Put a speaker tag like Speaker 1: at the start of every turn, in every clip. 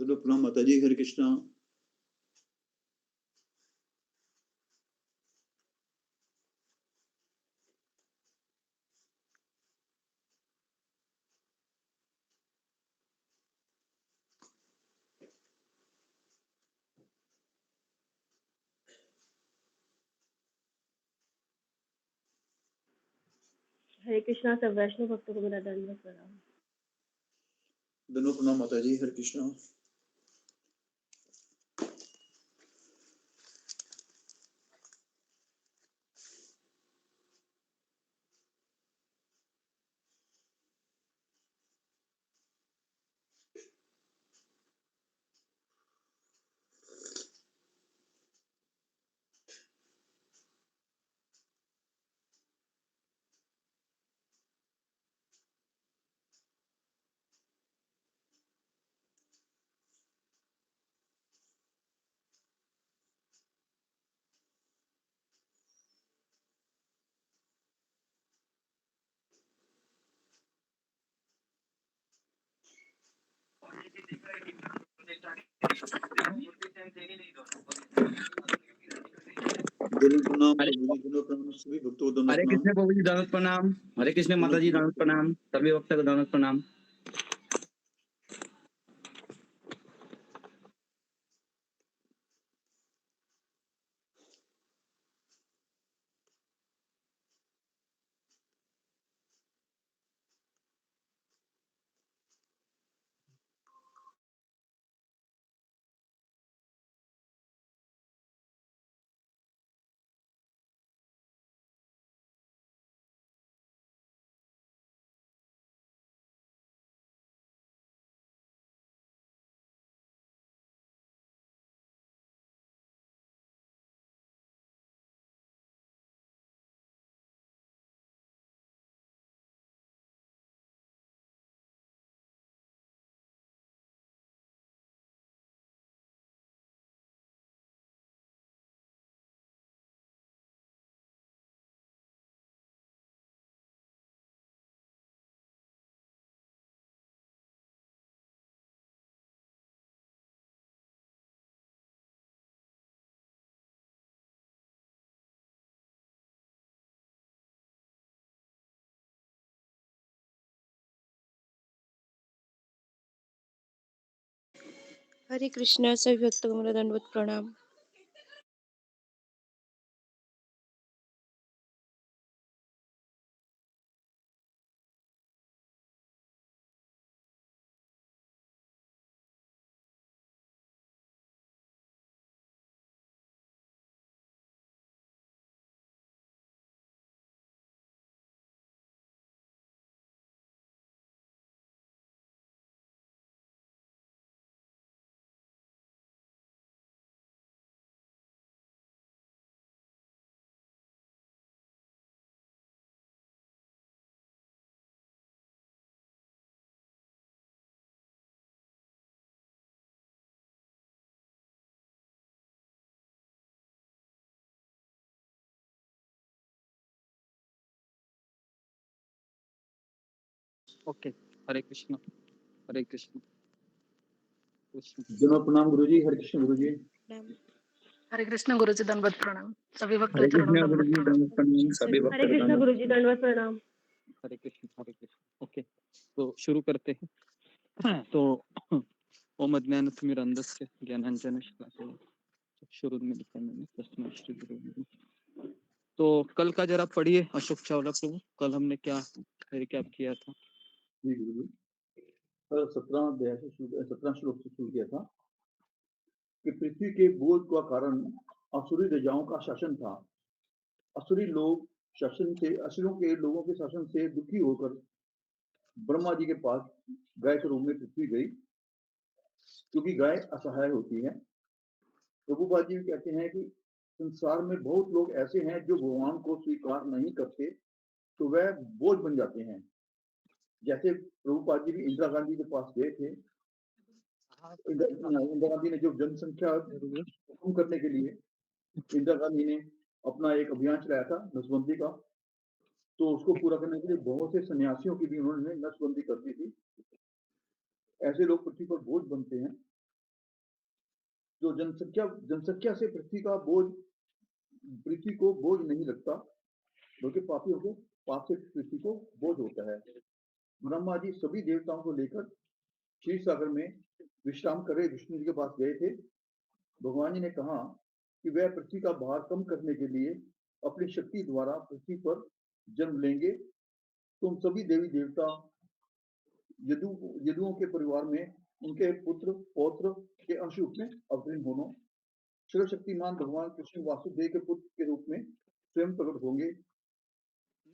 Speaker 1: चलो प्रणाम माता जी, हरे कृष्णा।
Speaker 2: हरे कृष्णा। सब वैष्णव भक्तों को मेरा दंडवत प्रणाम।
Speaker 1: दोनों प्रणाम माता जी, हरे कृष्णा। दोनों प्रणाम
Speaker 3: हरे
Speaker 1: प्रभु जी, दोनों प्रणाम सभी भक्तों को दोनों
Speaker 3: हरे
Speaker 1: प्रणाम।
Speaker 3: कृष्ण प्रभु जी दानव प्रणाम। हरे कृष्ण माता जी दानव प्रणाम। सभी भक्त को दानव प्रणाम।
Speaker 4: हरे कृष्णा। सभी भक्तों को मेरा दंडवत प्रणाम।
Speaker 3: ओके। हरे कृष्ण। हरे कृष्ण कृष्ण।
Speaker 1: दोनों प्रणाम गुरु जी, हरे कृष्ण गुरु जी।
Speaker 4: प्रणाम।
Speaker 5: हरे कृष्ण गुरु जी दंडवत प्रणाम। सभी भक्त
Speaker 3: हरे
Speaker 5: चरणों में
Speaker 3: कृष्ण गुरु
Speaker 5: दंडवत
Speaker 3: जी
Speaker 5: प्रणाम।
Speaker 3: दानव प्रणाम। सभी भक्त
Speaker 2: हरे
Speaker 3: को
Speaker 2: कृष्णा
Speaker 3: दानव
Speaker 2: गुरु जी
Speaker 3: प्रणाम।
Speaker 2: दंडवत प्रणाम।
Speaker 3: हरे कृष्ण। हरे कृष्ण। ओके, तो शुरू करते हैं। तो ओम अज्ञानतिमिरन्धस्य ज्ञानांजनशलाकया चक्षुरुन्मीलितं येन तस्मै श्री गुरुवे नमः। तो कल का जरा पढ़िए अशोक चावला प्रभु, कल हमने क्या रिकैप किया था?
Speaker 1: जी गुरु जी, कल 17 श्लोक से शुरू किया था कि पृथ्वी के बोझ का कारण असुरी राजाओं का शासन था। असुरी लोग शासन से, असुरों के लोगों के शासन से दुखी होकर ब्रह्मा जी के पास गाय के रूप में पृथ्वी गई, क्योंकि गाय असहाय होती है। प्रभुपाद जी कहते हैं कि संसार में बहुत लोग ऐसे हैं जो भगवान को स्वीकार नहीं करते, तो वह बोझ बन जाते हैं। जैसे प्रभुपाद जी भी इंदिरा गांधी के पास गए थे। इंदिरा गांधी ने जो जनसंख्या कम करने के लिए इंदिरा गांधी ने अपना एक अभियान चलाया था नसबंदी का, तो उसको पूरा करने के लिए बहुत से सन्यासियों की भी उन्होंने नसबंदी कर दी थी। ऐसे लोग पृथ्वी पर बोझ बनते हैं। जो जनसंख्या से पृथ्वी को बोझ नहीं लगता, बल्कि पापियों को पाप से पृथ्वी को बोझ होता है। ब्रह्मा जी सभी देवताओं को लेकर क्षीर सागर में विश्राम कर रहे विष्णु जी के पास गए थे। भगवान जी ने कहा कि वह पृथ्वी का भार कम करने के लिए अपनी शक्ति द्वारा पृथ्वी पर जन्म लेंगे। तुम सभी देवी देवता यदुओं के परिवार में उनके पुत्र पौत्र के अंश रूप में अवतीर्ण होना। सर्वशक्तिमान भगवान कृष्ण वासुदेव के पुत्र के रूप में स्वयं प्रकट होंगे।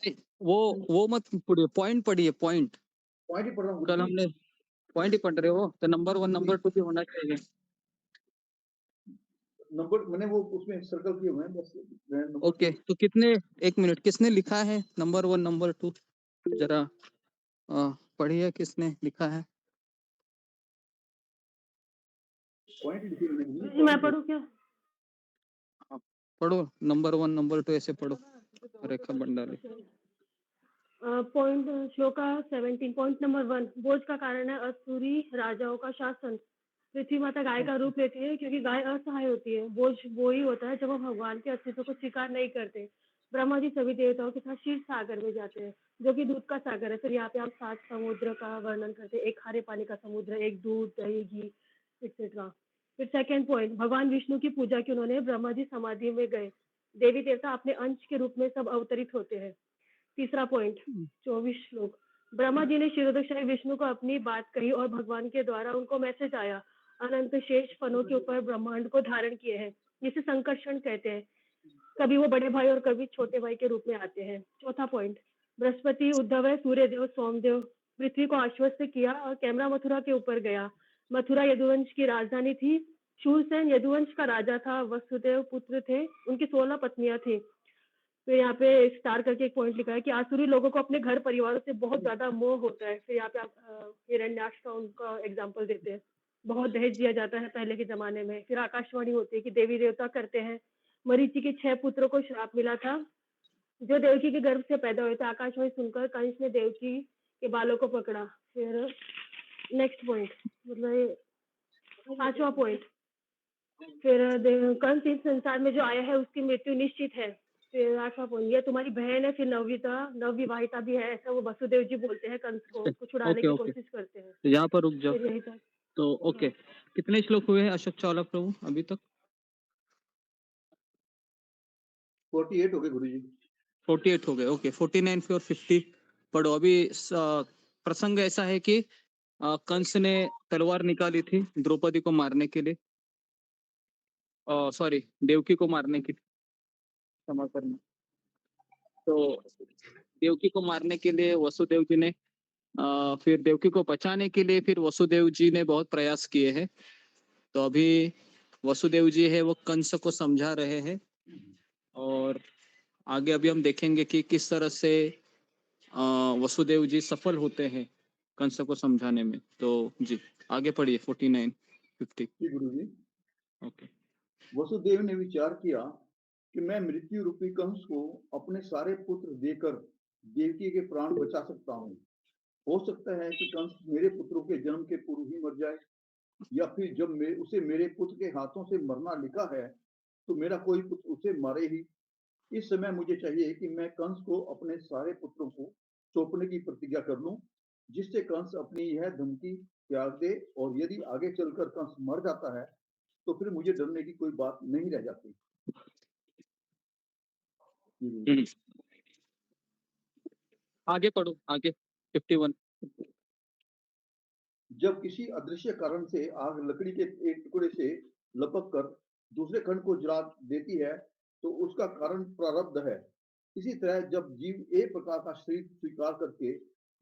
Speaker 3: नहीं, वो मत पढ़िए, पॉइंट पढ़िए, पॉइंट।
Speaker 1: पॉइंट ही पढ़ रहा हूँ
Speaker 3: कल
Speaker 1: गुरुजी।
Speaker 3: हमने पॉइंट ही पढ़ रहे हो, तो नंबर 1 नंबर 2 भी होना चाहिए।
Speaker 1: नंबर मैंने वो उसमें सर्कल किए हुए हैं बस। नंबर
Speaker 3: ओके, तो कितने, एक मिनट, किसने लिखा है नंबर 1 नंबर 2? जरा पढ़िए, किसने लिखा है?
Speaker 1: पॉइंट लिखे हुए हैं गुरुजी।
Speaker 2: मैं पढ़ूँ क्या?
Speaker 3: पढ़ो, नंबर 1 नंबर 2 ऐसे पढ़ो, रेखा भंडारी।
Speaker 2: पॉइंट श्लोका 17 पॉइंट नंबर 1 बोझ का कारण है असुरी राजाओं का शासन। पृथ्वी माता गाय का रूप लेती है क्योंकि गाय असहाय होती है। बोझ वो ही होता है जब हम भगवान के अस्तित्व को स्वीकार नहीं करते। ब्रह्मा जी सभी देवताओं के साथ क्षीर सागर में जाते हैं जो कि दूध का सागर है। फिर यहाँ पे आप 7 समुद्र का वर्णन करते हैं, एक खारे पानी का समुद्र, एक दूध दही घी एक्सेट्रा। फिर सेकंड पॉइंट भगवान विष्णु की पूजा की उन्होंने। ब्रह्मा जी समाधि में गए। देवी देवता अपने अंश के रूप में सब अवतरित होते हैं। तीसरा पॉइंट 24 श्लोक ब्रह्मा जी ने शिरोदशाही विष्णु को अपनी बात कही और भगवान के द्वारा उनको मैसेज आया। अनंत शेष फनों के ऊपर ब्रह्मांड को धारण किए हैं, जिसे संकर्षण कहते हैं। कभी वो बड़े भाई और कभी छोटे भाई के रूप में आते हैं। चौथा पॉइंट बृहस्पति उद्धव है, सूर्यदेव सोमदेव पृथ्वी को आश्वस्त किया और कैमरा मथुरा के ऊपर गया। मथुरा यदुवंश की राजधानी थी। शूरसेन यदुवंश का राजा था। वसुदेव पुत्र थे, उनकी 16 पत्नियां थी। फिर यहाँ पे स्टार करके एक पॉइंट लिखा है कि आसुरी लोगों को अपने घर परिवारों से बहुत ज्यादा मोह होता है। फिर यहाँ पे आप हिरण्याक्ष का उनका एग्जाम्पल देते हैं। बहुत दहेज दिया जाता है पहले के जमाने में। फिर आकाशवाणी होती है कि देवी देवता करते हैं। मरीचि के 6 पुत्रों को श्राप मिला था जो देवकी के गर्भ से पैदा हुए थे। आकाशवाणी सुनकर कंस ने देवकी के बालों को पकड़ा। फिर नेक्स्ट पॉइंट मतलब 5वां पॉइंट फिर कंस इस संसार में जो आया है उसकी मृत्यु निश्चित है। फिर 8वां पॉइंट ये तुम्हारी बहन है। फिर नवविवाहिता भी है, ऐसा वो वसुदेव जी बोलते हैं कंस को, उसको छुड़ाने
Speaker 3: ओके
Speaker 2: की
Speaker 3: ओके,
Speaker 2: कोशिश करते हैं।
Speaker 3: तो यहाँ पर रुक जाओ।
Speaker 2: फिर यही था।
Speaker 3: तो ओके, कितने श्लोक हुए हैं अशोक चावला प्रभु अभी तक?
Speaker 1: 48 हो गए गुरुजी।
Speaker 3: 48 हो गए। ओके, 49 और 50 पढ़ो। अभी प्रसंग ऐसा है कि कंस ने तलवार निकाली थी द्रौपदी को मारने के लिए, सॉरी देवकी को मारने के लिए, क्षमा करना। तो देवकी को मारने के लिए वसुदेव जी ने फिर देवकी को बचाने के लिए फिर वसुदेव जी ने बहुत प्रयास किए हैं। तो अभी वसुदेव जी है वो कंस को समझा रहे हैं और आगे अभी हम देखेंगे कि किस तरह से वसुदेव जी सफल होते हैं कंस को समझाने में। तो जी आगे पढ़िए 49 50।
Speaker 1: जी गुरुजी।
Speaker 3: ओके,
Speaker 1: वसुदेव ने विचार किया कि मैं मृत्यु रूपी कंस को अपने सारे पुत्र देकर देवकी के प्राण बचा सकता हूँ। हो सकता है कि कंस मेरे पुत्रों के जन्म के पूर्व ही मर जाए, या फिर जब उसे मेरे पुत्र के हाथों से मरना लिखा है तो मेरा कोई पुत्र उसे मारे ही। इस समय मुझे चाहिए कि मैं कंस को अपने सारे पुत्रों को सौंपने की प्रतिज्ञा कर लूं, जिससे कंस अपनी यह धमकी त्याग दे, और यदि आगे चलकर कंस मर जाता है तो फिर मुझे डरने की कोई बात नहीं रह जाती।
Speaker 3: आगे पढ़ो, आगे 51।
Speaker 1: जब किसी अदृश्य कारण से आग लकड़ी के एक टुकड़े से लपक कर दूसरे खंड को जला देती है तो उसका कारण प्रारब्ध है। इसी तरह जब जीव एक प्रकार का शरीर स्वीकार करके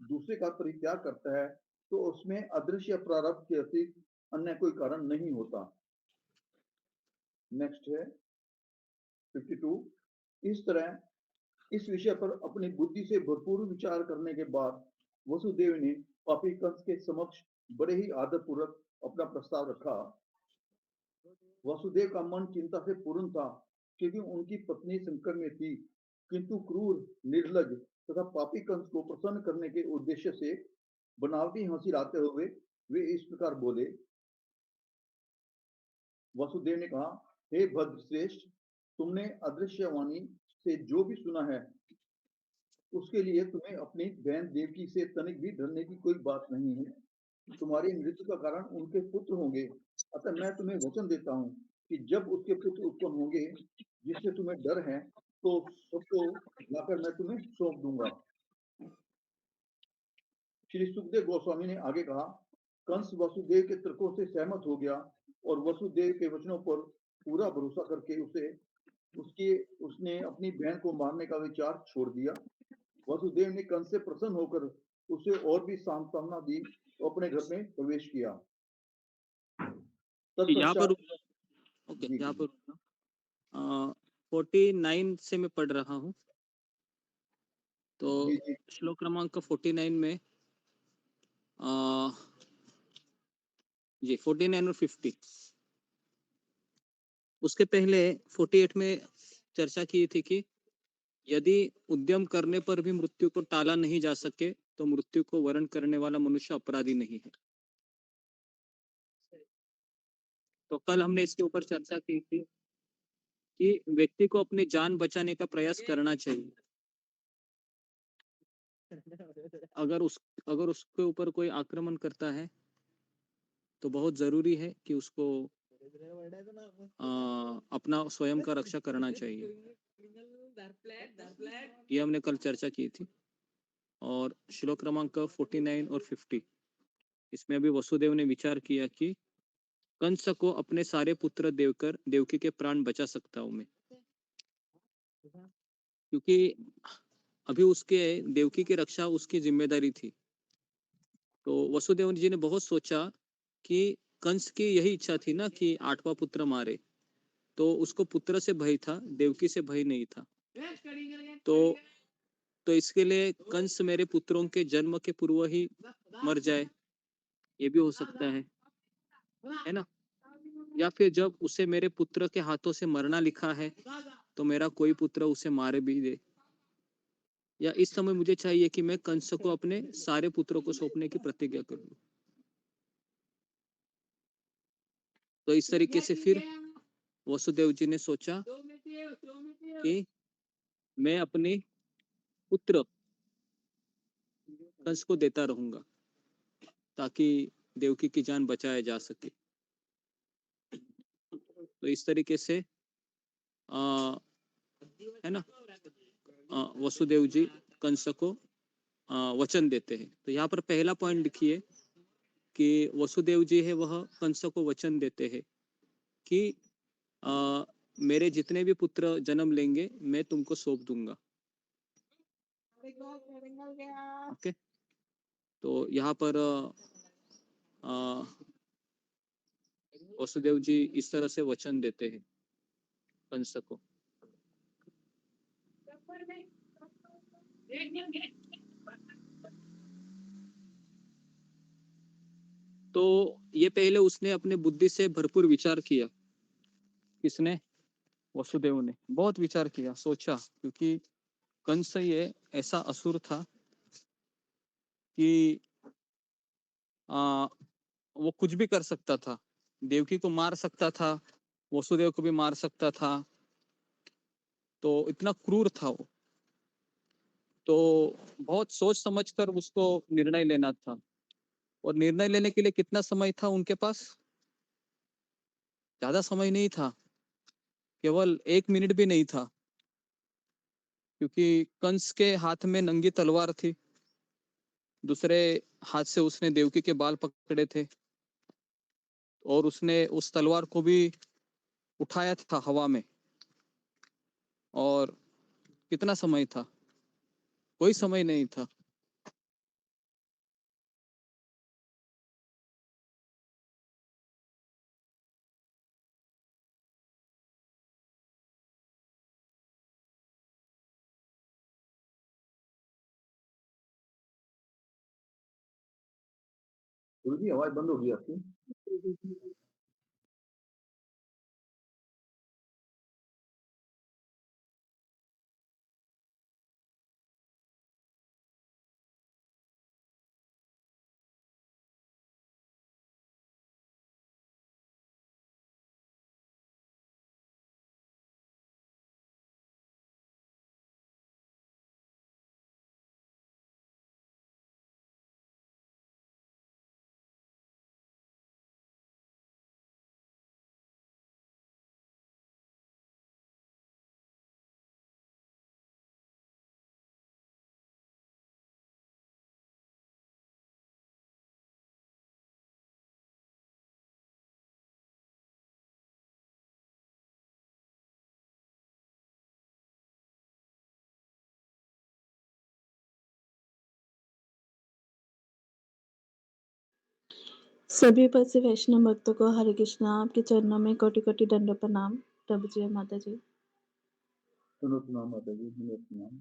Speaker 1: दूसरे का परित्याग करता है तो उसमें अदृश्य प्रारब्ध के अतिरिक्त अन्य कोई कारण नहीं होता। नेक्स्ट है 52। इस तरह इस विषय पर अपनी बुद्धि से भरपूर विचार करने के बाद वसुदेव ने पापी कंस के समक्ष बड़े ही आदरपूर्वक अपना प्रस्ताव रखा। वसुदेव का मन चिंता से पूर्ण था क्योंकि उनकी पत्नी संकट में थी, किंतु क्रूर, निर्लज तथा पापी कंस को प्रसन्न करने के उद्देश्य से बनावटी हंसी लाते हुए वे इस प्रकार बोले। वसुदेव ने कहा, हे भद्रश्रेष्ठ, तुमने अदृश्यवाणी से जो भी सुना है, उसके लिए तुम्हें अपनी बहन देवकी से तनिक भी डरने की कोई बात नहीं है। तुम्हारी मृत्यु का कारण उनके पुत्र होंगे। अतः मैं तुम्हें वचन देता हूँ कि जब उसके पुत्र उत्पन्न होंगे, जिससे तुम्हें डर है, तो सबको लाकर मैं तुम्हें सौंप दूंगा। श्री सुखदेव गोस्वामी ने आगे कहा, कंस वसुदेव के तर्कों से सहमत हो गया और वसुदेव के वचनों पर पूरा भरोसा करके उसने अपनी बहन को मारने का विचार छोड़ दिया। वसुदेव ने कंस से प्रसन्न होकर उसे और भी सांत्वना दी और अपने घर में प्रवेश किया।
Speaker 3: यहाँ पर
Speaker 1: तत्पश्चात
Speaker 3: ओके,
Speaker 1: जी
Speaker 3: यहाँ
Speaker 1: जी
Speaker 3: पर 49 से मैं पढ़ रहा हूँ। तो
Speaker 1: जी जी
Speaker 3: श्लोक क्रमांक 49 में जी 49 और 50, उसके पहले 48 में चर्चा की थी कि यदि उद्यम करने पर भी मृत्यु को टाला नहीं जा सके तो मृत्यु को वरण करने वाला मनुष्य अपराधी नहीं है। तो कल हमने इसके ऊपर चर्चा की थी कि व्यक्ति को अपनी जान बचाने का प्रयास करना चाहिए। अगर उसके ऊपर कोई आक्रमण करता है तो बहुत जरूरी है कि उसको अपना स्वयं का रक्षा करना चाहिए। ये हमने कल चर्चा की थी। और श्लोक क्रमांक 49 और 50, इसमें अभी वसुदेव ने विचार किया कि कंस को अपने सारे पुत्र देकर देवकी के प्राण बचा सकता हूं मैं, क्योंकि अभी उसके देवकी की रक्षा उसकी जिम्मेदारी थी। तो वसुदेव जी ने बहुत सोचा कि कंस की यही इच्छा थी ना कि 8वां पुत्र मारे, तो उसको पुत्र से भय था, देवकी से भय नहीं था। तो इसके लिए कंस मेरे पुत्रों के जन्म के पूर्व ही मर जाए, ये भी हो सकता है ना। या फिर जब उसे मेरे पुत्र के हाथों से मरना लिखा है तो मेरा कोई पुत्र उसे मारे भी दे। या इस समय मुझे चाहिए कि मैं कंस को अपने सारे पुत्रों को सौंपने की प्रतिज्ञा करूं। तो इस तरीके से फिर वसुदेव जी ने सोचा कि मैं अपने पुत्र कंस को देता रहूंगा ताकि देवकी की जान बचाया जा सके। तो इस तरीके से है ना, वसुदेव जी कंस को वचन देते हैं। तो यहाँ पर पहला पॉइंट लिखिए कि वसुदेव जी है वह कंस को वचन देते हैं कि मेरे जितने भी पुत्र जन्म लेंगे मैं तुमको सौंप दूंगा। ओके, तो यहाँ पर वसुदेव जी इस तरह से वचन देते हैं कंस को। तो ये पहले उसने अपने बुद्धि से भरपूर विचार किया। किसने? वसुदेव ने बहुत विचार किया, सोचा, क्योंकि कंस ये ऐसा असुर था कि वो कुछ भी कर सकता था, देवकी को मार सकता था, वसुदेव को भी मार सकता था। तो इतना क्रूर था वो। तो बहुत सोच समझ कर उसको निर्णय लेना था। और निर्णय लेने के लिए कितना समय था उनके पास? ज्यादा समय नहीं था, केवल 1 मिनट भी नहीं था, क्योंकि कंस के हाथ में नंगी तलवार थी, दूसरे हाथ से उसने देवकी के बाल पकड़े थे और उसने उस तलवार को भी उठाया था हवा में। और कितना समय था? कोई समय नहीं था।
Speaker 1: गुरु जी आवाज बंद हो गई आपकी।
Speaker 6: सभी प्रसिद्ध वैष्णव भक्तों को हरे कृष्णा। आपके चरणों में कोटि कोटि दंड प्रणाम। प्रभु जी और माता जी।
Speaker 1: सुनो प्रणाम माता जी, सुनो प्रणाम।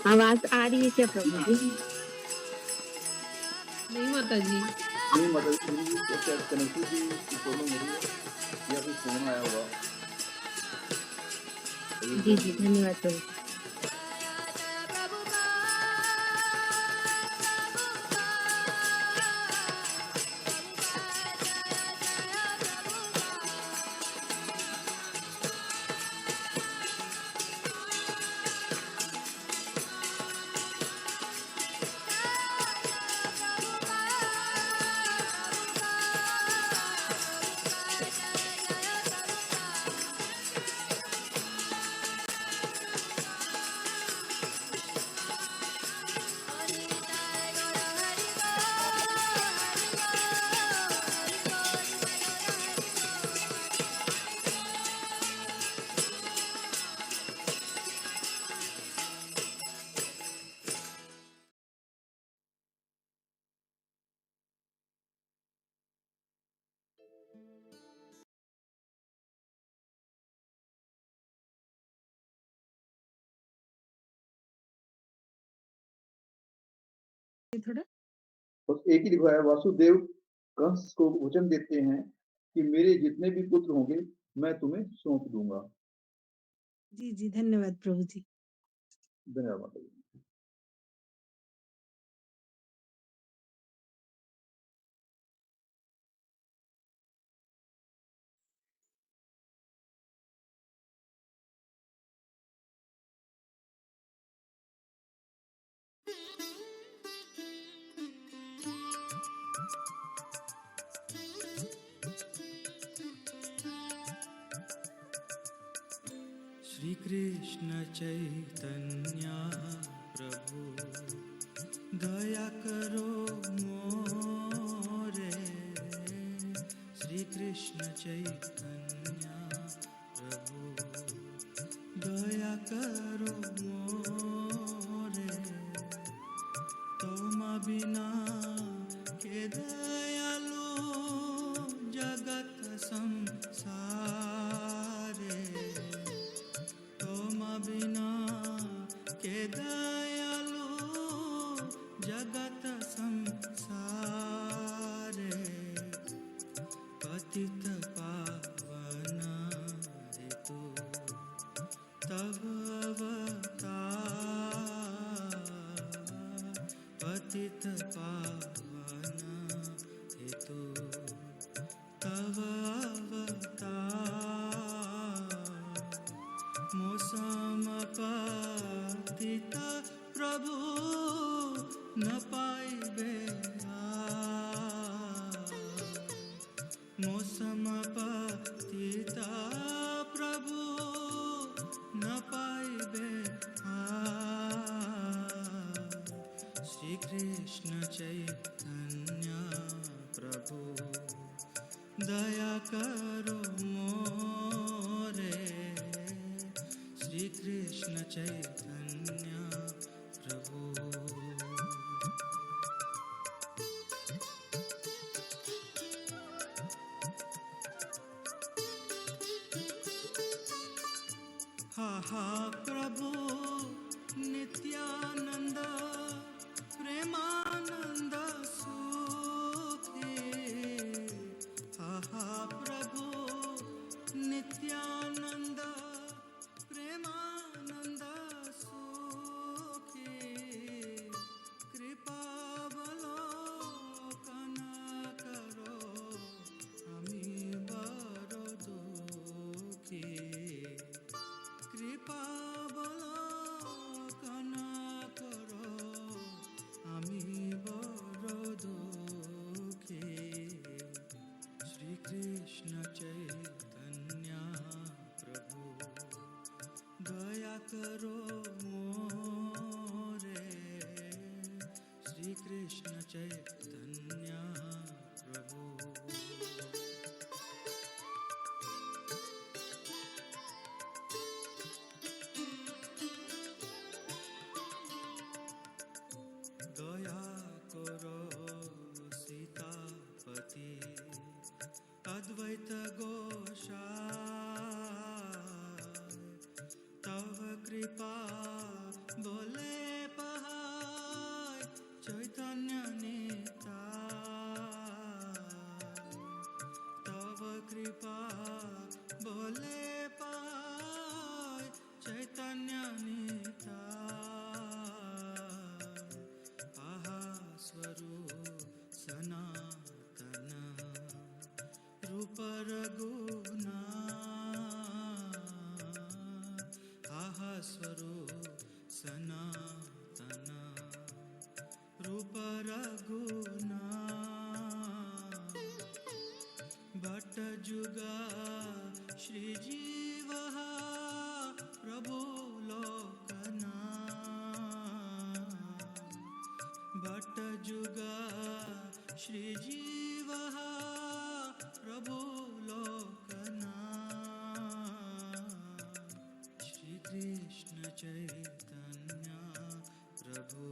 Speaker 7: आवाज आ रही है क्या प्रभु जी?
Speaker 8: नहीं माता जी।
Speaker 1: नहीं मतलब मेरी क्या शायद कनेक्टिविटी की प्रॉब्लम हो रही है या फिर फोन आया होगा।
Speaker 7: जी जी धन्यवाद प्रभु।
Speaker 8: थोड़ा
Speaker 1: बस एक ही लिखा है, वासुदेव कंस को वचन देते हैं कि मेरे जितने भी पुत्र होंगे मैं तुम्हें सौंप दूंगा।
Speaker 8: जी जी धन्यवाद प्रभु जी।
Speaker 1: धन्यवाद माता जी।
Speaker 9: श्री कृष्ण चैतन्य प्रभु दया करो मोरे। श्री कृष्ण चैतन्य प्रभु दया करो मोरे। तुम बिना के दयालु जगत संसारे। तुम बिना के दयालु जगत संसारे। पतित पावन हेतु तब अवतार। पतित पावन हेतु तब अवतार। मौसम पतित प्रभु न पाइबे आर। मौसम पतित प्रभु न पाइबे आर। श्री कृष्ण चैतन्य प्रभु दया करो मोरे। श्री कृष्ण चैतन्य प्रभु। हा हा प्रभु नित्यानंद प्रेमानंद सुख सनातन रूप रघुना आहा स्वरूप सनातन रूप रघुना भट्ट जुगा श्री जीव प्रभु लोकना भट्ट जुगा श्री जीव प्रभु लोकना श्री कृष्ण चैतन्य प्रभु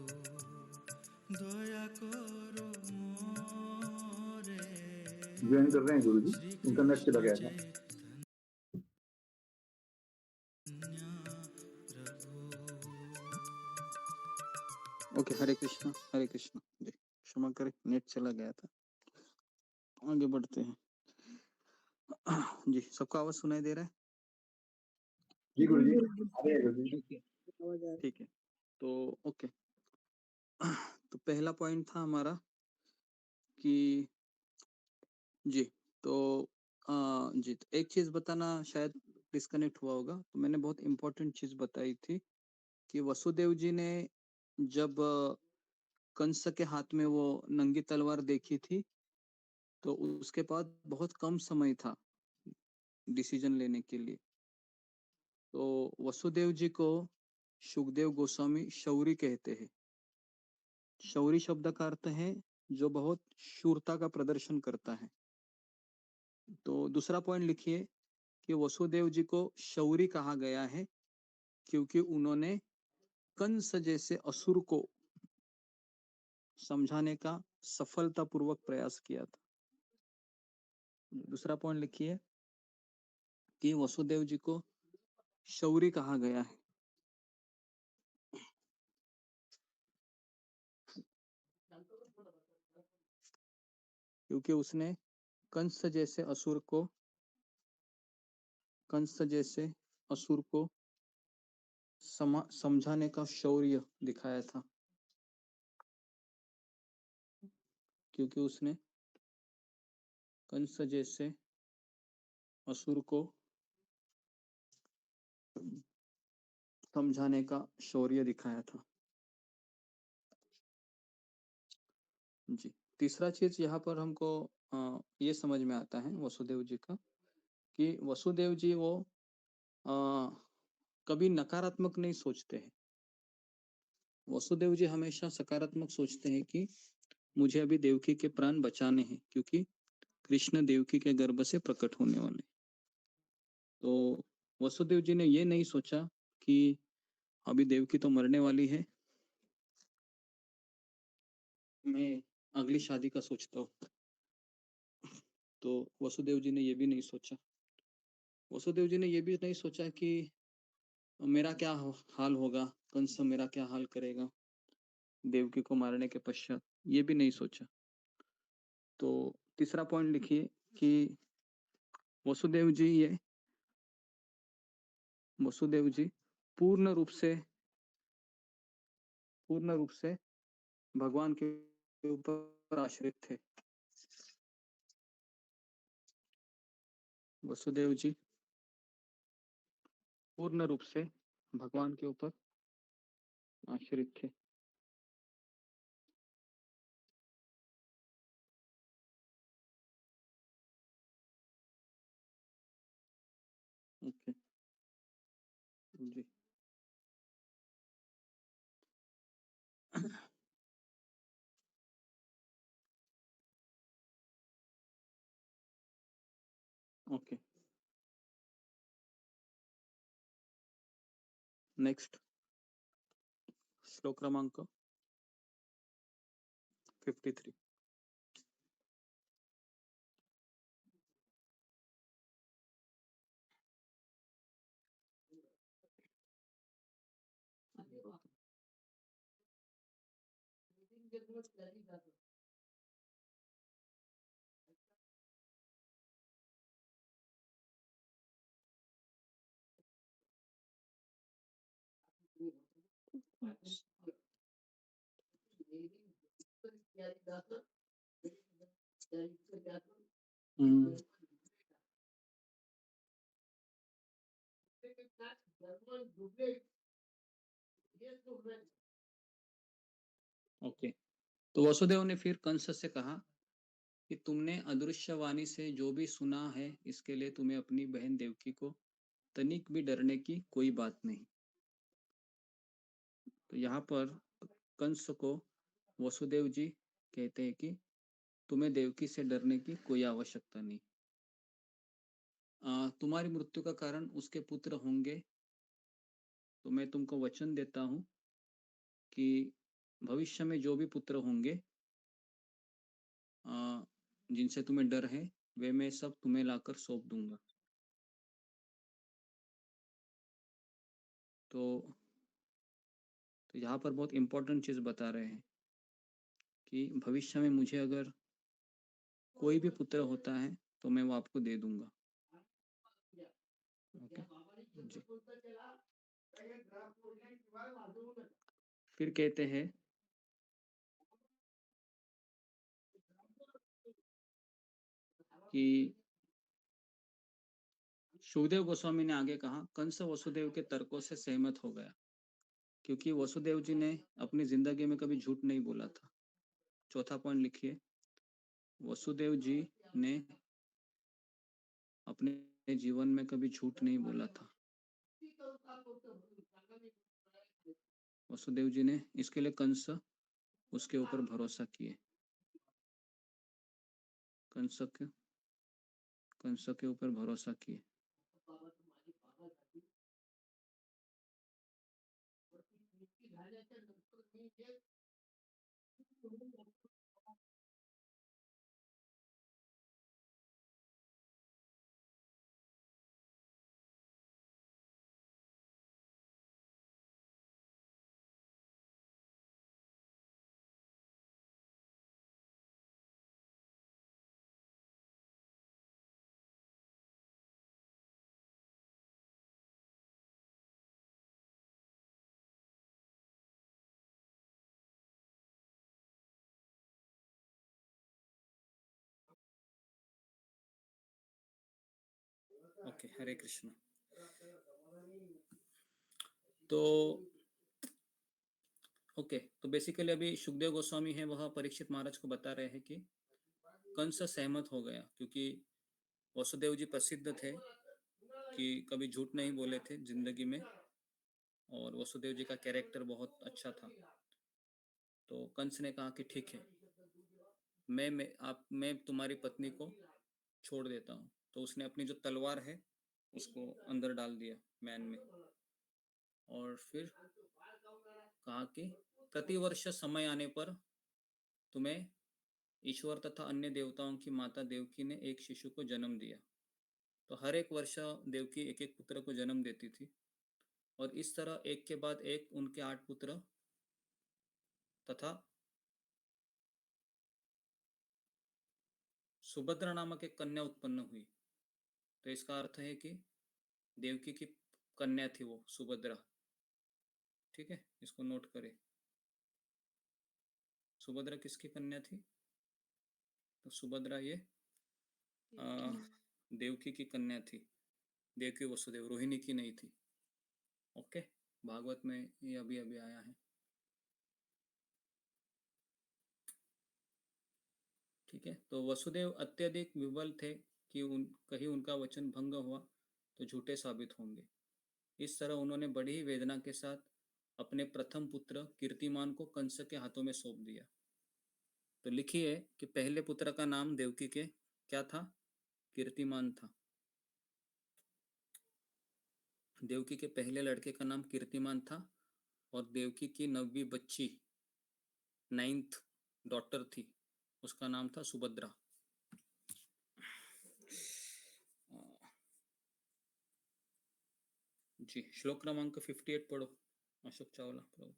Speaker 9: दया करो मोरे
Speaker 1: ज्वाइन कर रहे हैं गुरु जी, इंटरनेट चला गया था।
Speaker 3: ओके, हरे कृष्णा जी, क्षमा करें, नेट चला गया था। आगे बढ़ते हैं। जी, सबको आवाज सुनाई दे रहा है?
Speaker 1: जी गुरु जी, आ रहे हैं गुरु जी।
Speaker 3: ठीक है, तो ओके। तो पहला पॉइंट था हमारा कि जी, तो जी, तो एक चीज बताना शायद डिस्कनेक्ट हुआ होगा। तो मैंने बहुत इंपॉर्टेंट चीज बताई थी कि वसुदेव जी ने जब कंस के हाथ में वो नंगी तलवार देखी थी, तो उसके बाद बहुत कम समय था डिसीजन लेने के लिए। तो वसुदेव जी को सुखदेव गोस्वामी शौरी कहते हैं। शौरी शब्द का अर्थ है जो बहुत शूरता का प्रदर्शन करता है। तो दूसरा पॉइंट लिखिए कि वसुदेव जी को शौरी कहा गया है क्योंकि उन्होंने कंस जैसे असुर को समझाने का सफलतापूर्वक प्रयास किया था। दूसरा पॉइंट लिखिए कि वसुदेव जी को शौरी कहा गया है क्योंकि उसने कंस जैसे असुर को समझाने का शौर्य दिखाया था, क्योंकि उसने कंस जैसे असुर को समझाने का शौर्य दिखाया था। जी, तीसरा चीज यहाँ पर हमको ये समझ में आता है वसुदेव जी का कि वसुदेव जी वो कभी नकारात्मक नहीं सोचते हैं। वसुदेव जी हमेशा सकारात्मक सोचते हैं कि मुझे अभी देवकी के प्राण बचाने हैं, क्योंकि कृष्ण देवकी के गर्भ से प्रकट होने वाले। तो वसुदेव जी ने ये नहीं सोचा कि अभी देवकी तो मरने वाली है, मैं अगली शादी का सोचता हूँ। तो वसुदेव जी ने ये भी नहीं सोचा। वसुदेव जी ने ये भी नहीं सोचा कि मेरा क्या हाल होगा, कंस मेरा क्या हाल करेगा देवकी को मारने के पश्चात, ये भी नहीं सोचा। तो तीसरा पॉइंट लिखिए कि वसुदेव जी पूर्ण रूप से भगवान के ऊपर आश्रित थे। वसुदेव जी पूर्ण रूप से भगवान के ऊपर आश्रित थे। ओके जी, ओके, नेक्स्ट श्लोक क्रमांक 53। हम्म, ओके। तो वसुदेव ने फिर कंस से कहा कि तुमने अदृश्यवाणी से जो भी सुना है, इसके लिए तुम्हें अपनी बहन देवकी को तनिक भी डरने की कोई बात नहीं। तो यहाँ पर कंस को वसुदेव जी कहते हैं कि तुम्हें देवकी से डरने की कोई आवश्यकता नहीं। तुम्हारी मृत्यु का कारण उसके पुत्र होंगे, तो मैं तुमको वचन देता हूँ कि भविष्य में जो भी पुत्र होंगे जिनसे तुम्हें डर है, वे मैं सब तुम्हें लाकर सौंप दूंगा। तो यहाँ पर बहुत इंपॉर्टेंट चीज बता रहे हैं कि भविष्य में मुझे अगर कोई भी पुत्र होता है तो मैं वो आपको दे दूंगा। ओके जी। फिर कहते हैं कि सुखदेव गोस्वामी ने आगे कहा, कंस वसुदेव के तर्कों से सहमत हो गया, क्योंकि वसुदेव जी ने अपनी जिंदगी में कभी झूठ नहीं बोला था। चौथा पॉइंट लिखिए, वसुदेव जी ने अपने जीवन में कभी झूठ नहीं बोला था। वसुदेव जी ने इसके लिए कंस उसके ऊपर भरोसा किए, कंस के ऊपर भरोसा किए। ओके, हरे कृष्ण। तो ओके, तो बेसिकली अभी सुखदेव गोस्वामी है वह परीक्षित महाराज को बता रहे हैं कि कंस सहमत हो गया, क्योंकि वसुदेव जी प्रसिद्ध थे कि कभी झूठ नहीं बोले थे जिंदगी में, और वसुदेव जी का कैरेक्टर बहुत अच्छा था। तो कंस ने कहा कि ठीक है, मैं तुम्हारी पत्नी को छोड़ देता हूँ। तो उसने अपनी जो तलवार है उसको अंदर डाल दिया मैन में, और फिर कहा कि प्रतिवर्ष समय आने पर तुम्हें ईश्वर तथा अन्य देवताओं की माता देवकी ने एक शिशु को जन्म दिया। तो हर एक वर्ष देवकी एक एक पुत्र को जन्म देती थी, और इस तरह एक के बाद एक उनके 8 पुत्र तथा सुभद्रा नामक एक कन्या उत्पन्न हुई। तो इसका अर्थ है कि देवकी की कन्या थी वो सुभद्रा। ठीक है, इसको नोट करें। सुभद्रा किसकी कन्या थी? तो सुभद्रा ये देवकी की कन्या थी। देवकी वसुदेव, रोहिणी की नहीं थी। ओके, भागवत में ये अभी अभी आया है। ठीक है, तो वसुदेव अत्यधिक विबल थे कि कहीं उनका वचन भंग हुआ तो झूठे साबित होंगे। इस तरह उन्होंने बड़ी ही वेदना के साथ अपने प्रथम पुत्र कीर्तिमान को कंस के हाथों में सौंप दिया। तो लिखिए कि पहले पुत्र का नाम देवकी के क्या था? कीर्तिमान था। देवकी के पहले लड़के का नाम कीर्तिमान था, और देवकी की 9वीं बच्ची 9th डॉटर थी, उसका नाम था सुभद्रा। जी, श्लोक क्रमांक 58 पढ़ो, अशोक चावला पढ़ो।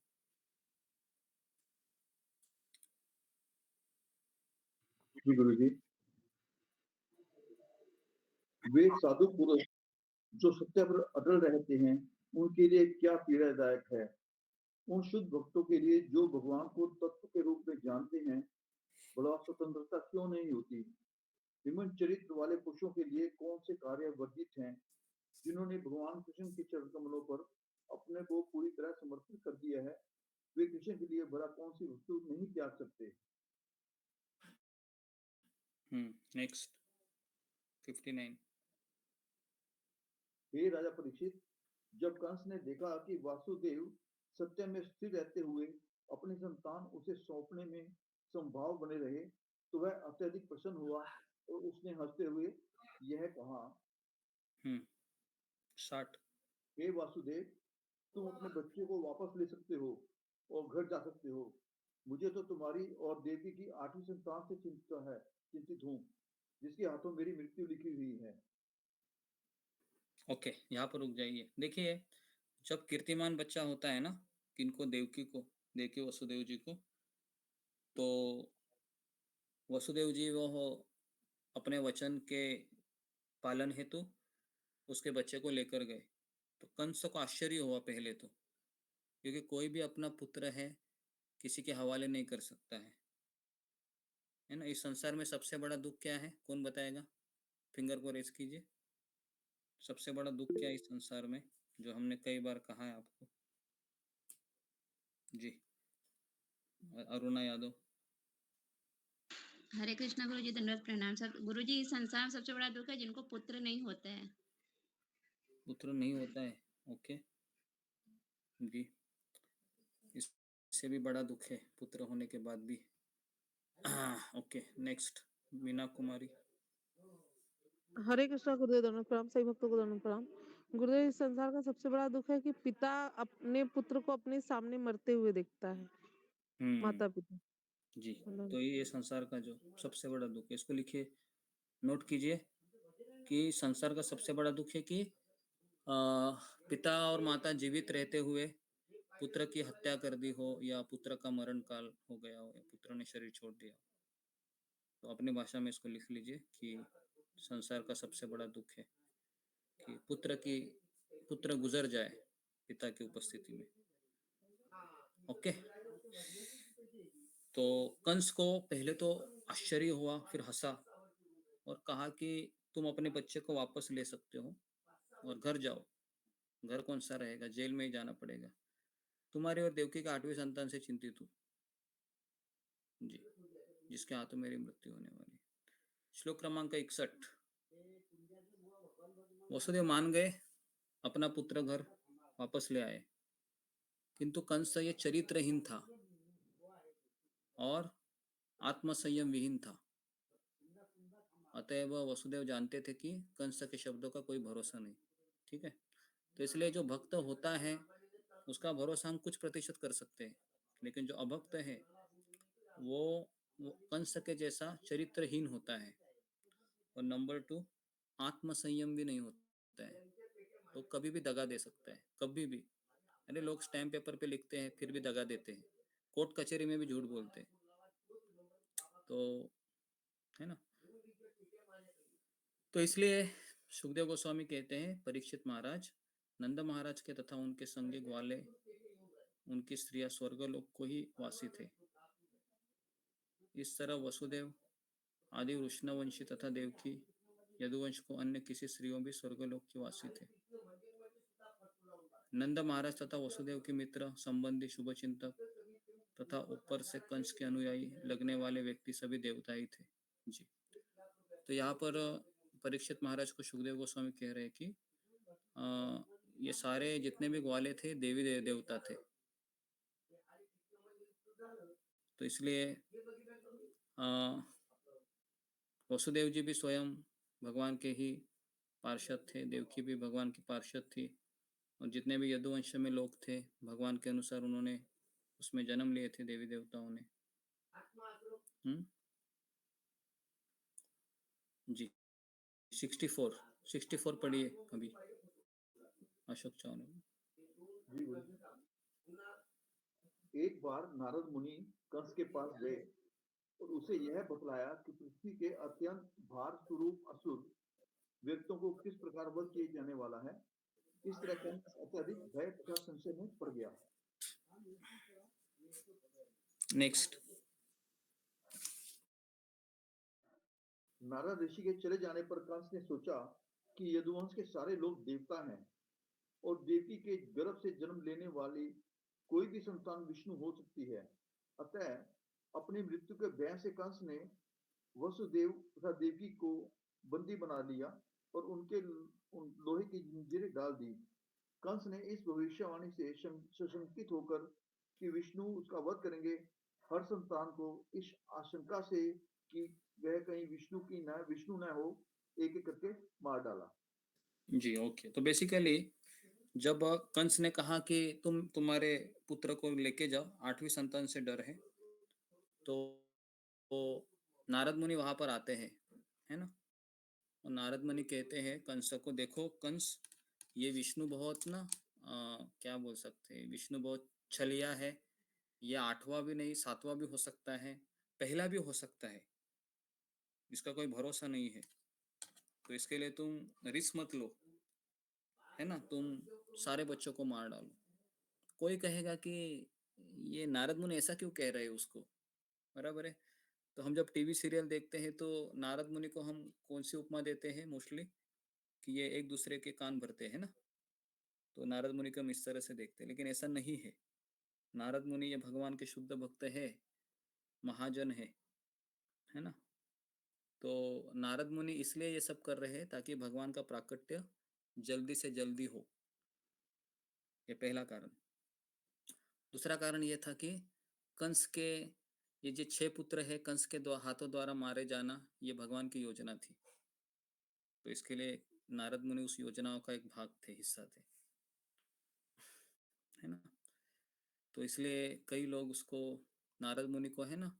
Speaker 1: जी गुरु जी, वे साधु पुरुष जो सत्य पर अटल रहते हैं, उनके लिए क्या पीड़ादायक है। उन शुद्ध भक्तों के लिए जो भगवान को तत्व के रूप में जानते हैं, भला स्वतंत्रता क्यों नहीं होती? विमन चरित्र वाले पुरुषों के लिए कौन से कार्य वर्जित हैं जिन्होंने भगवान कृष्ण के चरण कमलों पर अपने को पूरी तरह समर्पित कर दिया है? वे कृष्ण के लिए भला कौन सी वस्तु नहीं त्याग सकते?
Speaker 3: नेक्स्ट 59।
Speaker 1: हे राजा परीक्षित, जब कंस ने देखा कि वासुदेव सत्य में स्थिर रहते हुए अपनी संतान उसे सौंपने में संभाव बने रहे, तो वह अत्यधिक प्रसन्न हुआ और उसने हंसते हुए यह कहा,
Speaker 3: 60।
Speaker 1: हे वासुदेव, तुम अपने बच्चे को वापस ले सकते हो और घर जा सकते हो। मुझे तो तुम्हारी और देवी की 8वीं संतान से चिंतित हूँ, जिसके हाथों मेरी मृत्यु लिखी हुई है।
Speaker 3: ओके, यहाँ पर रुक जाइए। देखिए, जब कीर्तिमान बच्चा होता है ना, किनको, देवकी वसुदेव जी को, तो वसुदेव जी वो अपने वचन के पालन हेतु उसके बच्चे को लेकर गए। तो कंस को आश्चर्य हुआ पहले तो, क्योंकि कोई भी अपना पुत्र है किसी के हवाले नहीं कर सकता है ना। इस संसार में सबसे बड़ा दुख क्या है, कौन बताएगा? फिंगर को रेज कीजिए। सबसे बड़ा दुख क्या है इस संसार में, जो हमने कई बार कहा है आपको? जी, अरुणा यादव।
Speaker 7: हरे कृष्णा गुरु जी, धन्यवाद प्रणाम। सब गुरु जी, इस संसार में सबसे बड़ा दुख है जिनको पुत्र नहीं होता है।
Speaker 3: पुत्र नहीं होता है, ओके जी। इससे भी बड़ा दुख है पुत्र होने के बाद भी। Okay, next Meena Kumari.
Speaker 10: हरे कृष्णा गुरुदेव, दंडवत प्रणाम। सभी भक्तों को दंडवत प्रणाम। गुरुदेव, इस संसार का सबसे बड़ा दुख है कि पिता अपने पुत्र को अपने सामने मरते हुए देखता है। माता पिता
Speaker 3: जी, तो ये संसार का जो सबसे बड़ा दुख है, इसको लिखिए, नोट कीजिए कि संसार का सबसे बड़ा दुख है कि पिता और माता जीवित रहते हुए पुत्र की हत्या कर दी हो, या पुत्र का मरण काल हो गया हो, या पुत्र ने शरीर छोड़ दिया। तो अपनी भाषा में इसको लिख लीजिए कि संसार का सबसे बड़ा दुख है कि पुत्र गुजर जाए पिता की उपस्थिति में। ओके, तो कंस को पहले तो आश्चर्य हुआ, फिर हंसा और कहा कि तुम अपने बच्चे को वापस ले सकते हो और घर जाओ। घर कौन सा रहेगा, जेल में ही जाना पड़ेगा। तुम्हारी और देवकी का 8वीं संतान से चिंतित हूँ जी, जिसके हाथों मेरी मृत्यु होने वाली। श्लोक क्रमांक 61। वसुदेव मान गए, अपना पुत्र घर वापस ले आए, किंतु कंस ये चरित्रहीन था और आत्मसंयम विहीन था। अतएव वसुदेव जानते थे कि कंस के शब्दों का कोई भरोसा नहीं। ठीक है, तो इसलिए जो भक्त होता है उसका भरोसा हम कुछ प्रतिशत कर सकते हैं, लेकिन जो अभक्त है वो कंस के जैसा चरित्रहीन होता है। और नंबर 2, आत्मसंयम भी नहीं होता है, तो कभी भी दगा दे सकता है, कभी भी। अरे लोग स्टैम्प पेपर पे लिखते हैं फिर भी दगा देते हैं, कोर्ट कचहरी में भी झूठ बोलते हैं, तो है ना। तो इसलिए सुखदेव गोस्वामी कहते हैं, परीक्षित महाराज, नंद महाराज के तथा उनके संगी ग्वाले, उनकी स्त्रियां स्वर्गलोक को ही वासी थे। इस तरह वसुदेव आदि वृष्णवंशी तथा देवकी यदुवंश को अन्य किसी स्त्रियों भी स्वर्गलोक की वासी थे। नंद महाराज तथा वसुदेव के मित्र, संबंधी, शुभचिंतक तथा ऊपर से कंस के अनुयायी लगने वाले व्यक्ति सभी देवता ही थे जी। तो यहाँ पर परीक्षित महाराज को सुखदेव गोस्वामी कह रहे हैं कि ये सारे जितने भी ग्वाले थे देवी देवता थे। तो इसलिए वसुदेव जी भी स्वयं भगवान के ही पार्षद थे, देवकी भी भगवान की पार्षद थी, और जितने भी यदुवंश में लोग थे भगवान के अनुसार उन्होंने उसमें जन्म लिए थे, देवी देवताओं ने। जी, 64 पढ़िए अभी अशोक चौहान।
Speaker 1: एक बार नारद मुनि कंस के पास गए और उसे यह बतलाया कि पृथ्वी के अत्यंत भार स्वरूप असुर व्यक्तियों को किस प्रकार वध किए जाने वाला है। इस तरह कंस अत्यधिक भय तथा संशय में पड़ गया।
Speaker 3: नेक्स्ट
Speaker 1: नारद ऋषि के चले जाने पर कंस ने सोचा कि यदुवंश के सारे लोग देवता हैं और देवकी के गर्भ से जन्म लेने वाली कोई भी संतान विष्णु हो सकती है। अतः अपनी मृत्यु के भय से कंस ने वसुदेव तथा देवकी को बंदी बना लिया और उनके लोहे की जंजीरें डाल दी। कंस ने इस भविष्यवाणी से सशंकित होकर कि विष्णु उसका वध करेंगे, हर संतान को इस आशंका से कि वह कहीं विष्णु न हो, एक एक करके मार डाला।
Speaker 3: जी, ओके। तो बेसिकली जब कंस ने कहा कि तुम्हारे पुत्र को लेके जाओ, 8वीं संतान से डर है, तो नारद मुनि वहां पर आते हैं, है ना। और नारद मुनि कहते हैं कंस को, देखो कंस, ये विष्णु बहुत ना क्या बोल सकते हैं, विष्णु बहुत छलिया है, ये 8वां भी नहीं 7वां भी हो सकता है, पहला भी हो सकता है, इसका कोई भरोसा नहीं है। तो इसके लिए तुम रिस्क मत लो, है ना, तुम सारे बच्चों को मार डालो। कोई कहेगा कि ये नारद मुनि ऐसा क्यों कह रहे हैं उसको, बराबर है। तो हम जब टीवी सीरियल देखते हैं तो नारद मुनि को हम कौन सी उपमा देते हैं मोस्टली, कि ये एक दूसरे के कान भरते हैं ना। तो नारद मुनि को हम इस तरह से देखते हैं, लेकिन ऐसा नहीं है। नारद मुनि ये भगवान के शुद्ध भक्त है, महाजन है ना। तो नारद मुनि इसलिए ये सब कर रहे हैं ताकि भगवान का प्राकट्य जल्दी से जल्दी हो, ये पहला कारण। दूसरा कारण ये था कि कंस के ये जो 6 पुत्र है, कंस के हाथों द्वारा मारे जाना, ये भगवान की योजना थी। तो इसके लिए नारद मुनि उस योजनाओं का एक भाग थे, हिस्सा थे, है ना। तो इसलिए कई लोग उसको, नारद मुनि को, है ना,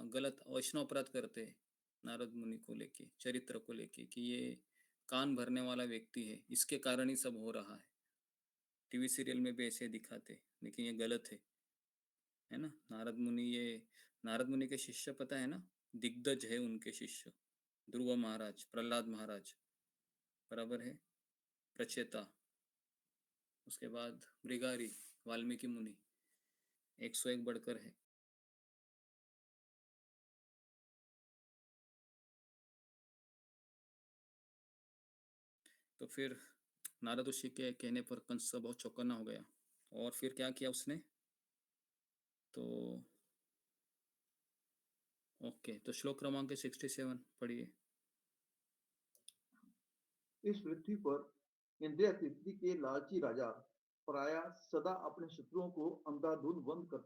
Speaker 3: गलत वैष्णव अपराध करते हैं नारद मुनि को लेके, चरित्र को लेके, कि ये कान भरने वाला व्यक्ति है, इसके कारण ही सब हो रहा है। टीवी सीरियल में भी ऐसे दिखाते, लेकिन ये गलत है ना। नारद मुनि के शिष्य पता है ना, दिग्गज है उनके शिष्य, ध्रुव महाराज, प्रहलाद महाराज, बराबर है, प्रचेता, उसके बाद मृगारी, वाल्मीकि मुनि, 101 बढ़कर है। तो फिर नारद ऋषि के कहने पर कंस बहुत चौकन्ना हो गया, और फिर क्या किया उसने, तो ओके, तो श्लोक क्रमांक 67 पढ़िए।
Speaker 1: इस पृथ्वी पर इंद्रिय तृप्ति के लालची राजा प्राय सदा अपने शत्रुओं को अंधाधुंध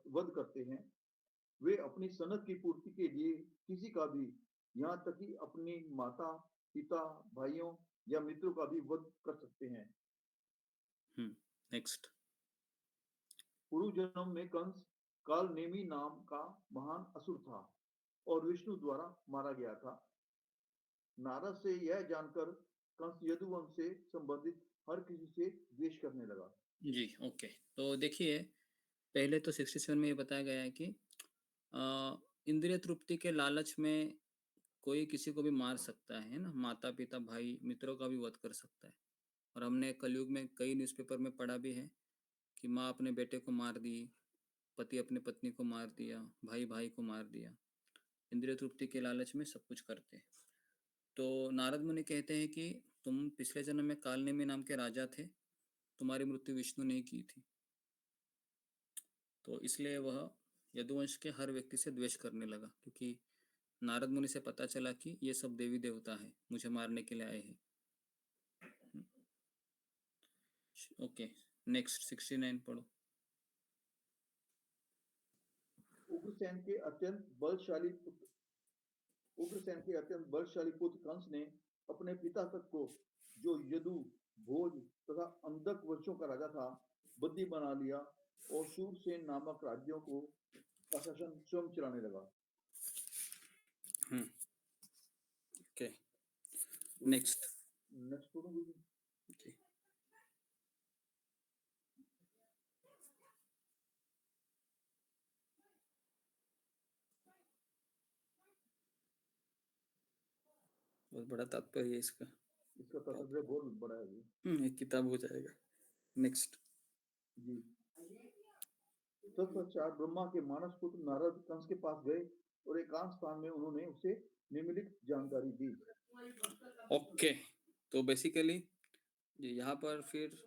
Speaker 1: वध करते हैं। वे अपनी सनक की पूर्ति के लिए किसी का भी, यहाँ तक कि अपनी माता, पिता, भाइयों या मित्रों का भी वध कर सकते हैं।
Speaker 3: नेक्स्ट।
Speaker 1: पूर्व जन्म में कंस कालनेमी नाम का महान असुर था और विष्णु द्वारा मारा गया था। नारद से यह जानकर कंस यदुवंश से संबंधित हर किसी से द्वेष करने लगा।
Speaker 3: जी, ओके। तो देखिए, पहले तो 67 में ये बताया गया है कि इंद्रिय तृप्ति के लालच में कोई किसी को भी मार सकता है ना, माता पिता भाई मित्रों का भी वध कर सकता है। और हमने कलयुग में कई न्यूज़पेपर में पढ़ा भी है कि माँ अपने बेटे को मार दी, पति अपने पत्नी को मार दिया, भाई भाई को मार दिया। इंद्रिय तृप्ति के लालच में सब कुछ करते हैं। तो नारद मुनि कहते हैं कि तुम पिछले जन्म में कालनेमी नाम के राजा थे, तुम्हारी मृत्यु विष्णु ने की थी। तो इसलिए वह यदुवंश के हर व्यक्ति से द्वेष करने लगा, क्योंकि नारद मुनि से पता चला कि ये सब देवी देवता है, मुझे मारने के लिए आए हैं। ओके, नेक्स्ट 69 पढ़ो।
Speaker 1: उग्रसेन के अत्यंत बलशाली पुत्र कंस ने अपने पिता तक को, जो यदु, भोज तथा अंधक वर्षों का राजा था, बंदी बना लिया और शूरसेन नामक राज्यों को का शासन स्वयं चलाने लगा।
Speaker 3: ओके, नेक्स्ट
Speaker 1: पढ़ो।
Speaker 3: बहुत बड़ा तात्पर्य है इसका
Speaker 1: तात्पर्य बहुत बड़ा है,
Speaker 3: एक किताब हो जाएगा। नेक्स्ट
Speaker 1: जी। तत्पश्चात ब्रह्मा के मानस पुत्र नारद कंस के पास गए और एकांत स्थान में उन्होंने उसे निम्नलिखित जानकारी दी।
Speaker 3: ओके, तो बेसिकली यहाँ पर फिर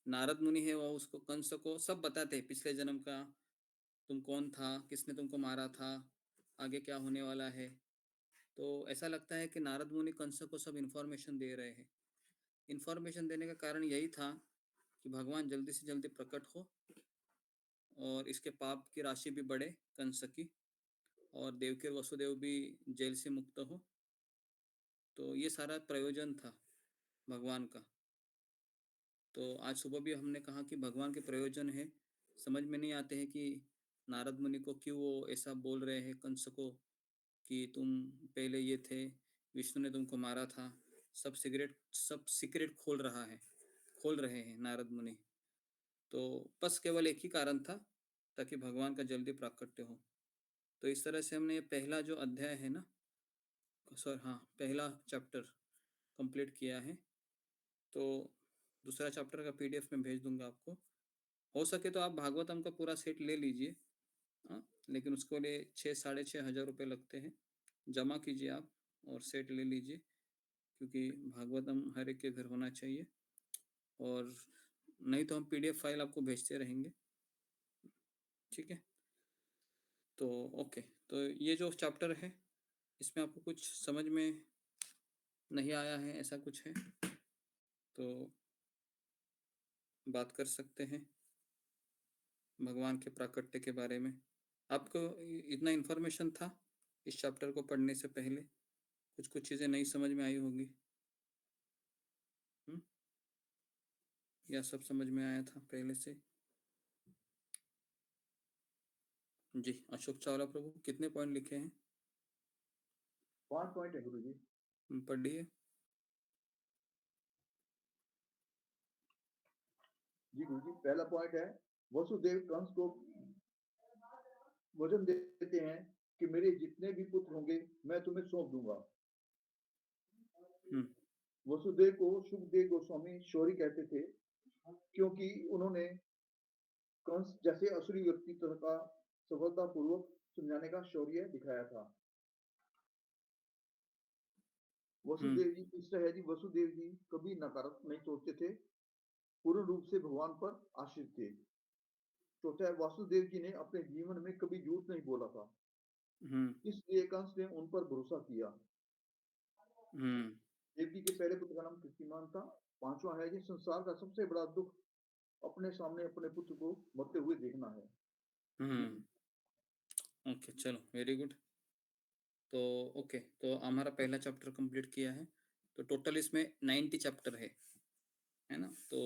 Speaker 3: नारद मुनि है, वो उसको कंस को सब बताते हैं, पिछले जन्म का तुम कौन था, किसने तुमको मारा था, आगे क्या होने वाला है। तो ऐसा लगता है कि नारद मुनि कंस को सब इन्फॉर्मेशन दे रहे हैं। इन्फॉर्मेशन देने का कारण यही था कि भगवान जल्दी से जल्दी प्रकट हो और इसके पाप की राशि भी बढ़े कंस की, और देवकी और वसुदेव भी जेल से मुक्त हो। तो ये सारा प्रयोजन था भगवान का। तो आज सुबह भी हमने कहा कि भगवान के प्रयोजन है, समझ में नहीं आते हैं कि नारद मुनि को क्यों वो ऐसा बोल रहे हैं कंस को कि तुम पहले ये थे, विष्णु ने तुमको मारा था। सब सीक्रेट खोल रहे हैं नारद मुनि। तो बस केवल एक ही कारण था, ताकि भगवान का जल्दी प्राकट्य हो। तो इस तरह से हमने ये पहला जो अध्याय है ना, पहला चैप्टर कंप्लीट किया है। तो दूसरा चैप्टर का पीडीएफ में भेज दूंगा आपको। हो सके तो आप भागवतम का पूरा सेट ले लीजिए, लेकिन उसके लिए 6,500 रुपये लगते हैं। जमा कीजिए आप और सेट ले लीजिए, क्योंकि भागवतम हर एक के घर होना चाहिए। और नहीं तो हम पीडीएफ फाइल आपको भेजते रहेंगे, ठीक है। तो ओके, तो ये जो चैप्टर है इसमें आपको कुछ समझ में नहीं आया है, ऐसा कुछ है तो बात कर सकते हैं भगवान के प्राकट्य के बारे में। आपको इतना इन्फॉर्मेशन था इस चैप्टर को पढ़ने से पहले? कुछ चीज़ें नहीं समझ में आई होगी, या सब समझ में आया था पहले से? जी, अशोक चावला प्रभु, कितने पॉइंट लिखे हैं?
Speaker 1: 5 पॉइंट है गुरुजी।
Speaker 3: पढ़िए।
Speaker 1: जी गुरुजी, पहला पॉइंट है, वसुदेव कंस को वचन देते हैं कि मेरे जितने भी पुत्र होंगे मैं तुम्हें सौंप दूंगा। वसुदेव को सुखदेव गोस्वामी शौर्य कहते थे, क्योंकि उन्होंने कंस जैसे असुरी व्यक्तित्व का सफलतापूर्वक समझाने का शौर्य दिखाया था। वसुदेव जी, तीसरा है जी, वसुदेव जी कभी नकारात्मक नहीं सोचते थे, पूर्ण रूप से भगवान पर आश्रित थे। चौथा है, वासुदेव जी ने अपने जीवन में कभी झूठ नहीं बोला था, इसलिए कंस ने उन पर भरोसा किया। देवकी के पहले पुत्र का नाम कीर्तिमान था। पांचवा है जी, संसार का सबसे बड़ा दुख अपने सामने अपने पुत्र को मरते हुए देखना है।
Speaker 3: ओके, चलो, वेरी गुड। तो ओके, तो हमारा पहला चैप्टर कंप्लीट किया है। तो टोटल इसमें 90 चैप्टर है ना। तो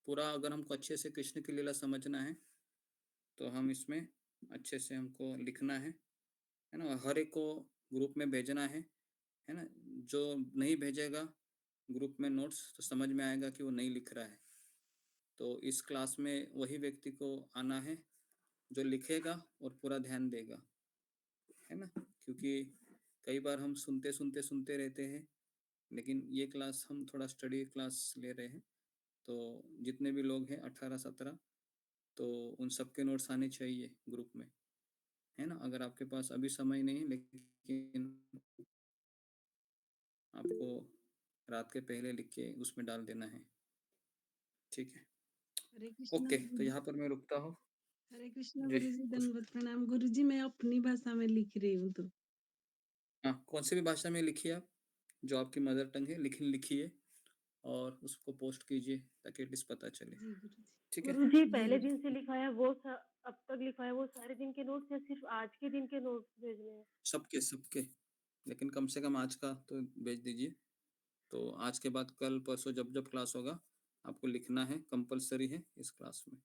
Speaker 3: पूरा अगर हमको अच्छे से कृष्ण की लीला समझना है तो हम इसमें अच्छे से हमको लिखना है ना। हर एक को ग्रुप में भेजना है ना। जो नहीं भेजेगा ग्रुप में नोट्स, तो समझ में आएगा कि वो नहीं लिख रहा है। तो इस क्लास में वही व्यक्ति को आना है जो लिखेगा और पूरा ध्यान देगा, है ना। क्योंकि कई बार हम सुनते रहते हैं, लेकिन ये क्लास हम थोड़ा स्टडी क्लास ले रहे हैं। तो जितने भी लोग हैं 18-17, तो उन सबके नोट्स आने चाहिए ग्रुप में, है ना। अगर आपके पास अभी समय नहीं, लेकिन आपको रात के पहले लिख के उसमें डाल देना है, ठीक है।
Speaker 8: हरे कृष्णा
Speaker 3: ओके, तो
Speaker 8: गुरुजी।
Speaker 3: यहाँ पर मैं रुकता हूँ।
Speaker 8: हरे कृष्णा
Speaker 3: जी,
Speaker 8: गुरुजी, दंडवत प्रणाम। गुरुजी मैं अपनी भाषा में लिख रही हूँ तो।
Speaker 3: हाँ, कौन सी भी भाषा में लिखिए आप, जो आपकी मदर टंग है, लिखिए और उसको पोस्ट कीजिए ताकि एटलीस्ट पता चले,
Speaker 8: जी गुरुजी।
Speaker 3: ठीक है।
Speaker 2: गुरुजी, पहले दिन से लिखा है वो अब तक लिखा है वो सारे दिन के नोट्स या सिर्फ आज के दिन के नोट्स भेजने हैं?
Speaker 3: सबके, लेकिन कम से कम आज का तो भेज दीजिए। तो आज के बाद कल परसों जब क्लास होगा आपको लिखना है, कंपलसरी है इस क्लास में।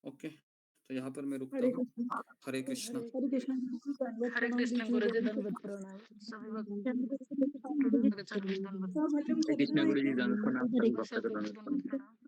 Speaker 3: ओके, तो यहाँ पर मैं रुकता
Speaker 8: हरे
Speaker 3: हूँ।
Speaker 8: कृष्णा।
Speaker 3: हरे कृष्णा।
Speaker 8: हरे कृष्णा गुरुजी, दंडवत
Speaker 5: हरे
Speaker 8: प्रणाम
Speaker 5: कृष्ण
Speaker 8: गुरुजी।
Speaker 5: गुरुजी, दंडवत प्रणाम। सभी भक्त
Speaker 8: दंडवत
Speaker 5: के चरणों में दंडवत
Speaker 3: हरे कृष्ण गुरु जी,
Speaker 8: प्रणाम।
Speaker 3: दंडवत प्रणाम,
Speaker 5: प्रणाम।
Speaker 3: सभी भक्त
Speaker 5: सब
Speaker 3: को
Speaker 5: लोग
Speaker 3: दंडवत
Speaker 5: को दंडवत प्रणाम।